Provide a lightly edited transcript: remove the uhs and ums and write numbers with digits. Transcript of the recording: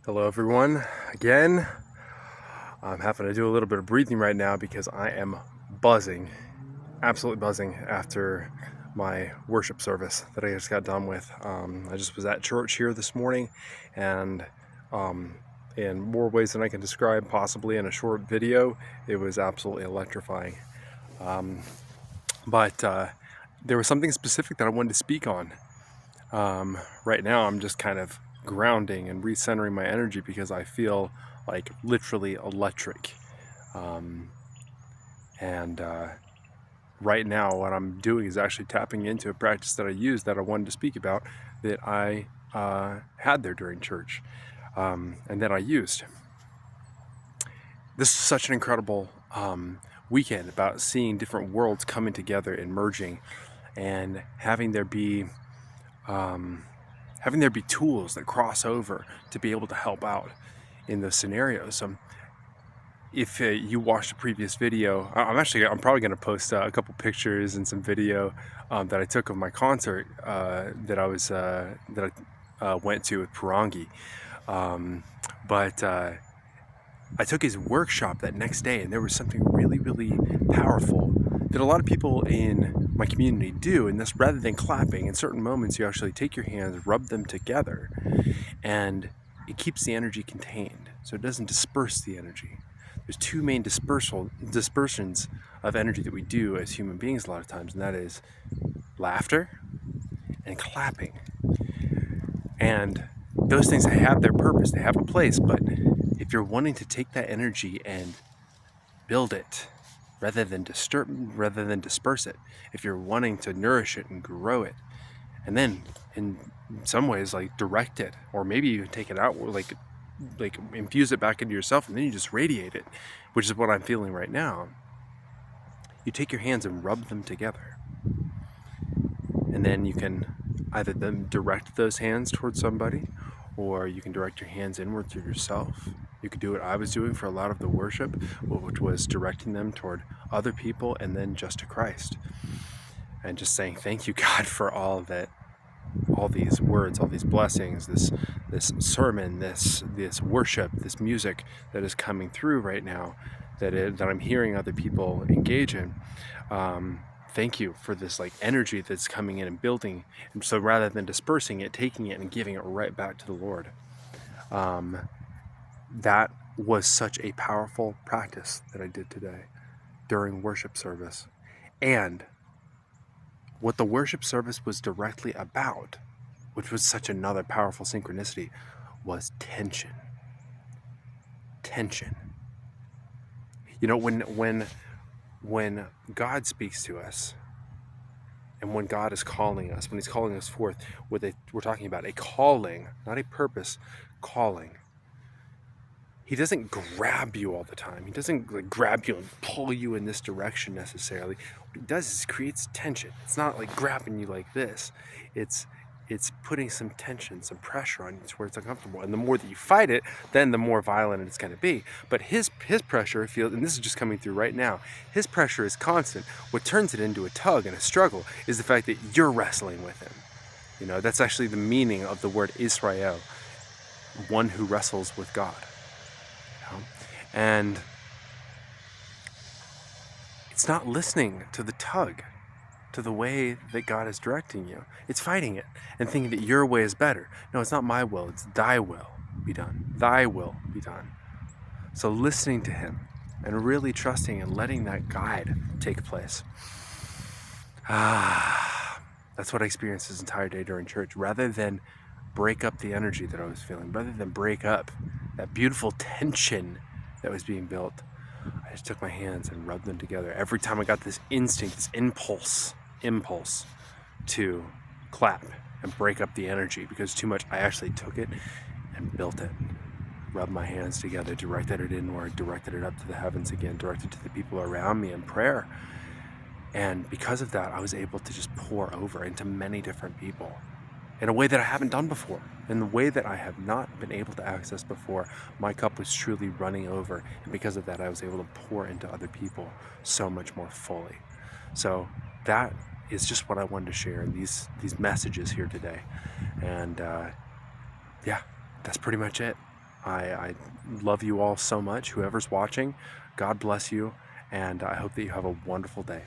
Hello everyone, again. I'm having to do a little bit of breathing right now because I am buzzing, absolutely buzzing after my worship service that I just got done with. I just was at church here this morning, and um, in more ways than I can describe possibly in a short video, it was absolutely electrifying. But there was something specific that I wanted to speak on. Right now I'm just kind of grounding and recentering my energy because I feel like literally electric. Um, and right now what I'm doing is actually tapping into a practice that I use that I wanted to speak about that I had there during church, and that I used. This is such an incredible weekend about seeing different worlds coming together and merging, and um, having there be tools that cross over to be able to help out in those scenarios. If you watched the previous video, I'm probably going to post a couple pictures and some video that I took of my concert that I went to with Parangi. But I took his workshop that next day, and there was something really, really powerful that a lot of people in my community do. And this, rather than clapping, in certain moments, you actually take your hands, rub them together, and it keeps the energy contained, so it doesn't disperse the energy. There's two main dispersions of energy that we do as human beings a lot of times, and that is laughter and clapping. And those things have their purpose, they have a place, but if you're wanting to take that energy and build it rather than disperse it, if you're wanting to nourish it and grow it, and then in some ways like direct it, or maybe you take it out, like infuse it back into yourself, and then you just radiate it, which is what I'm feeling right now. You take your hands and rub them together, and then you can either then direct those hands towards somebody, or you can direct your hands inward through yourself. You could do what I was doing for a lot of the worship, which was directing them toward other people and then just to Christ, and just saying thank you, God, for all these words, all these blessings, this sermon, this worship, this music that is coming through right now, that I'm hearing other people engage in. Thank you for this like energy that's coming in and building. And so rather than dispersing it, taking it and giving it right back to the Lord. That was such a powerful practice that I did today during worship service. And what the worship service was directly about, which was such another powerful synchronicity, was tension. Tension. You know, when God speaks to us, and when God is calling us, when He's calling us forth, we're talking about a calling, not a purpose, calling. He doesn't grab you all the time. He doesn't like grab you and pull you in this direction necessarily. What He does is creates tension. It's not like grabbing you like this. It's putting some tension, some pressure on you to where it's uncomfortable. And the more that you fight it, then the more violent it's going to be. But his pressure feels, and this is just coming through right now, his pressure is constant. What turns it into a tug and a struggle is the fact that you're wrestling with him. You know, that's actually the meaning of the word Israel, one who wrestles with God. You know? And it's not listening to the tug, to the way that God is directing you. It's fighting it and thinking that your way is better. No, it's not my will, it's thy will be done. Thy will be done. So listening to him and really trusting and letting that guide take place. That's what I experienced this entire day during church. Rather than break up the energy that I was feeling, rather than break up that beautiful tension that was being built, I just took my hands and rubbed them together. Every time I got this instinct, this impulse to clap and break up the energy because too much, I actually took it and built it. Rubbed my hands together, directed it inward, directed it up to the heavens again, directed to the people around me in prayer. And because of that, I was able to just pour over into many different people in a way that I haven't done before, in the way that I have not been able to access before. My cup was truly running over, and because of that, I was able to pour into other people so much more fully. So that is just what I wanted to share in these messages here today. And yeah, that's pretty much it. I love you all so much. Whoever's watching, God bless you, and I hope that you have a wonderful day.